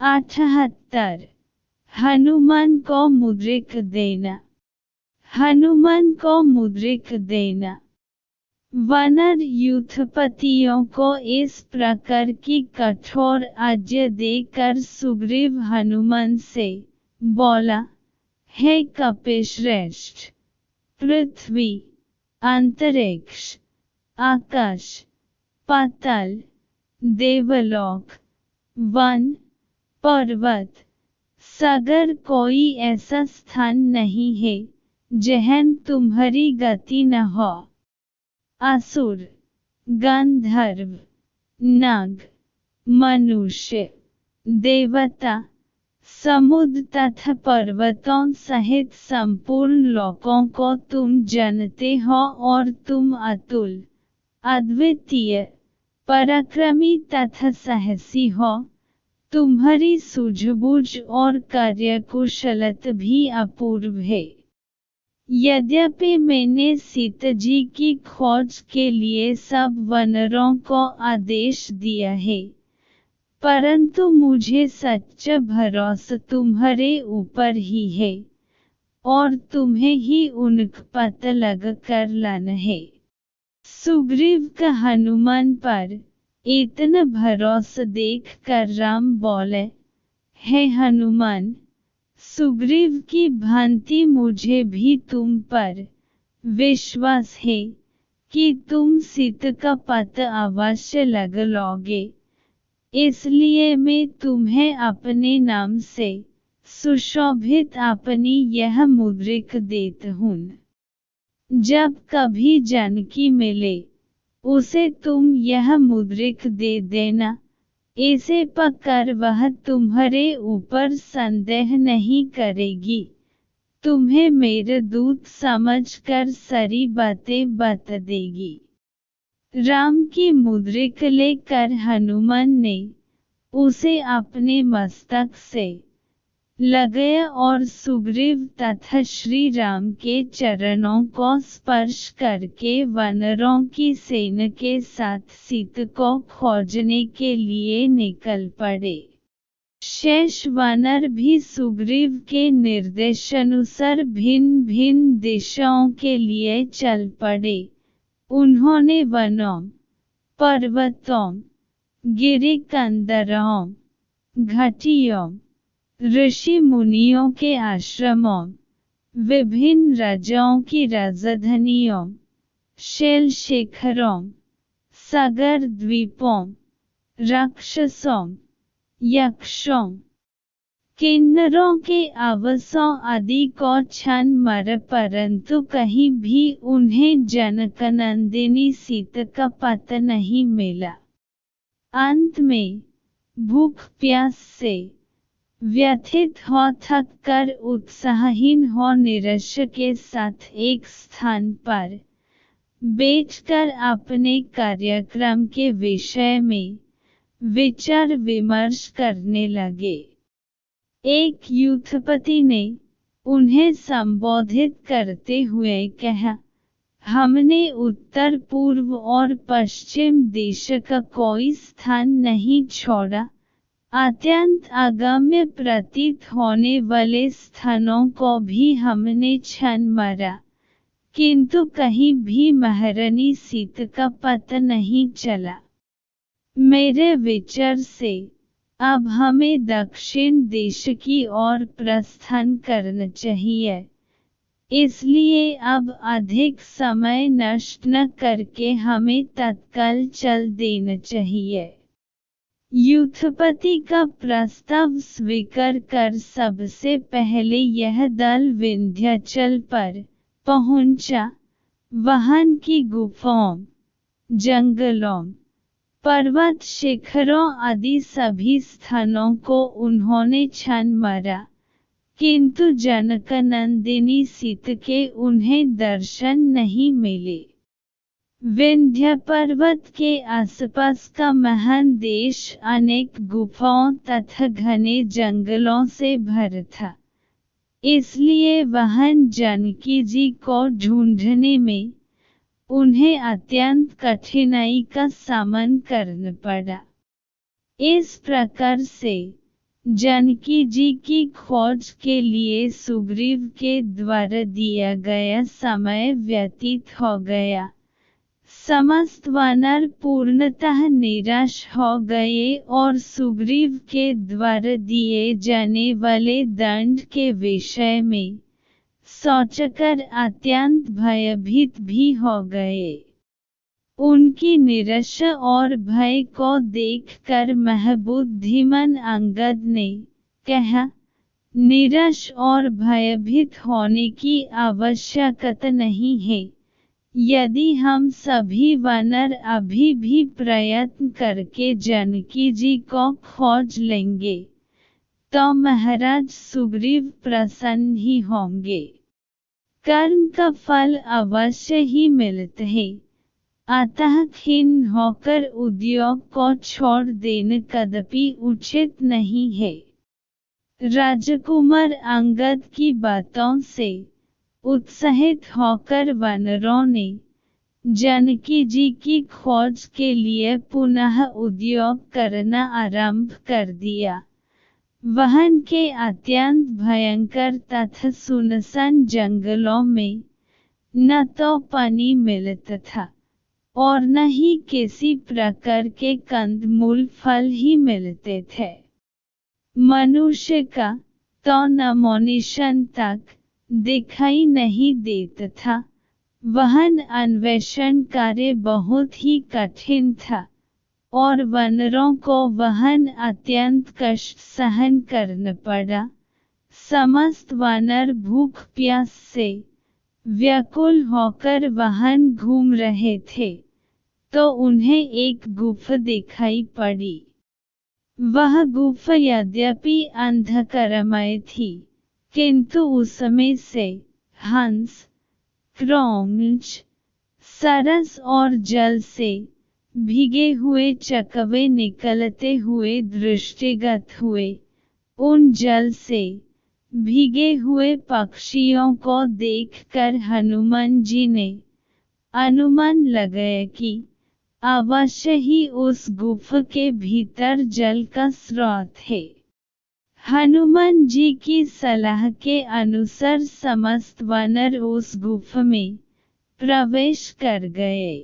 78 हनुमान को मुद्रिक देना। हनुमान को मुद्रिक देना। वानर युद्धपतियों को इस प्रकार की कठोर आज्ञा देकर सुग्रीव हनुमान से बोला, हे कपिश्रेष्ठ, पृथ्वी, अंतरिक्ष, आकाश, पाताल, देवलोक, वन, पर्वत, सागर कोई ऐसा स्थान नहीं है जहाँ तुम्हारी गति न हो। असुर, गंधर्व, नाग, मनुष्य, देवता, समुद्र तथा पर्वतों सहित संपूर्ण लोकों को तुम जानते हो और तुम अतुल, अद्वितीय, पराक्रमी तथा साहसी हो। तुम्हारी सूझबूझ और कार्यकुशलता भी अपूर्व है। यद्यपि मैंने सीता जी की खोज के लिए सब वानरों को आदेश दिया है, परंतु मुझे सच्चा भरोसा तुम्हारे ऊपर ही है और तुम्हें ही उनका पता लगा कर लाना है। सुग्रीव का हनुमान पर इतना भरोसा देख कर राम बोले, हे हनुमान, सुग्रीव की भांति मुझे भी तुम पर विश्वास है कि तुम सीता का पता अवश्य लगा लोगे, इसलिए मैं तुम्हें अपने नाम से सुशोभित अपनी यह मुद्रिक देता हूँ। जब कभी जानकी मिले उसे तुम यह मुद्रिक दे देना, इसे पाकर वह तुम्हारे ऊपर संदेह नहीं करेगी, तुम्हें मेरे दूत समझकर सारी बातें बता देगी। राम की मुद्रिक लेकर हनुमान ने उसे अपने मस्तक से लगाया और सुग्रीव तथा श्री राम के चरणों को स्पर्श करके वानरों की सेना के साथ सीता को खोजने के लिए निकल पड़े। शेष वानर भी सुग्रीव के निर्देशानुसार भिन्न भिन्न दिशाओं के लिए चल पड़े। उन्होंने वनों, पर्वतों, गिरिकंदरों, घाटियों, ऋषि मुनियों के आश्रमों, विभिन्न राज्यों की राजधानियों, शैल शिखरों, सागर द्वीपों, राक्षसों, यक्षों, किन्नरों के आवासों आदि को छान मारा, परंतु कहीं भी उन्हें जनकनंदिनी सीता का पता नहीं मिला। अंत में भूख प्यास से व्यथित हो थक कर उत्साहहीन हो निराशा के साथ एक स्थान पर बैठकर अपने कार्यक्रम के विषय में विचार विमर्श करने लगे। एक युद्धपति ने उन्हें संबोधित करते हुए कहा, हमने उत्तर पूर्व और पश्चिम दिशा का कोई स्थान नहीं छोड़ा, अत्यंत अगम्य प्रतीत होने वाले स्थानों को भी हमने छान मारा, किंतु कहीं भी महारानी सीता का पता नहीं चला। मेरे विचार से अब हमें दक्षिण दिशा की ओर प्रस्थान करना चाहिए, इसलिए अब अधिक समय नष्ट न करके हमें तत्काल चल देना चाहिए। युद्धपति का प्रस्ताव स्वीकार कर सबसे पहले यह दल विंध्याचल पर पहुंचा। वहां की गुफाओं, जंगलों, पर्वत शिखरों आदि सभी स्थानों को उन्होंने छान मारा, किंतु जनकनंदिनी सीता के उन्हें दर्शन नहीं मिले। विंध्य पर्वत के आसपास का महान देश अनेक गुफाओं तथा घने जंगलों से भरा था, इसलिए वहां जानकी जी को ढूंढने में उन्हें अत्यंत कठिनाई का सामना करना पड़ा। इस प्रकार से जानकी जी की खोज के लिए सुग्रीव के द्वारा दिया गया समय व्यतीत हो गया। समस्त वानर पूर्णतः निराश हो गए और सुग्रीव के द्वारा दिए जाने वाले दंड के विषय में सोचकर अत्यंत भयभीत भी हो गए। उनकी निराशा और भय को देखकर महबुद्धिमान अंगद ने कहा, निराश और भयभीत होने की आवश्यकता नहीं है। यदि हम सभी वानर अभी भी प्रयत्न करके जानकी जी को खोज लेंगे, तो महाराज सुग्रीव प्रसन्न ही होंगे। कर्म का फल अवश्य ही मिलता है, अतः खिन्न होकर उद्योग को छोड़ देना कदापि उचित नहीं है। राजकुमार अंगद की बातों से उत्साहित होकर वानरों ने जानकी जी की खोज के लिए पुनः उद्योग करना आरंभ कर दिया। वहन के अत्यंत भयंकर तथा सुनसान जंगलों में न तो पानी मिलता था और न ही किसी प्रकार के कंदमूल फल ही मिलते थे। मनुष्य का तो नमोनिशान तक दिखाई नहीं देता था। वहन अन्वेषण कार्य बहुत ही कठिन था और वानरों को वहन अत्यंत कष्ट सहन करना पड़ा। समस्त वानर भूख प्यास से व्याकुल होकर वहन घूम रहे थे, तो उन्हें एक गुफा दिखाई पड़ी। वह गुफा यद्यपि अंधकारमय थी, किंतु उसमें से हंस, क्रोंच, सरस और जल से भीगे हुए चकवे निकलते हुए दृष्टिगत हुए। उन जल से भीगे हुए पक्षियों को देखकर हनुमान जी ने अनुमान लगाया कि अवश्य ही उस गुफा के भीतर जल का स्रोत है। हनुमान जी की सलाह के अनुसार समस्त वानर उस गुफा में प्रवेश कर गए।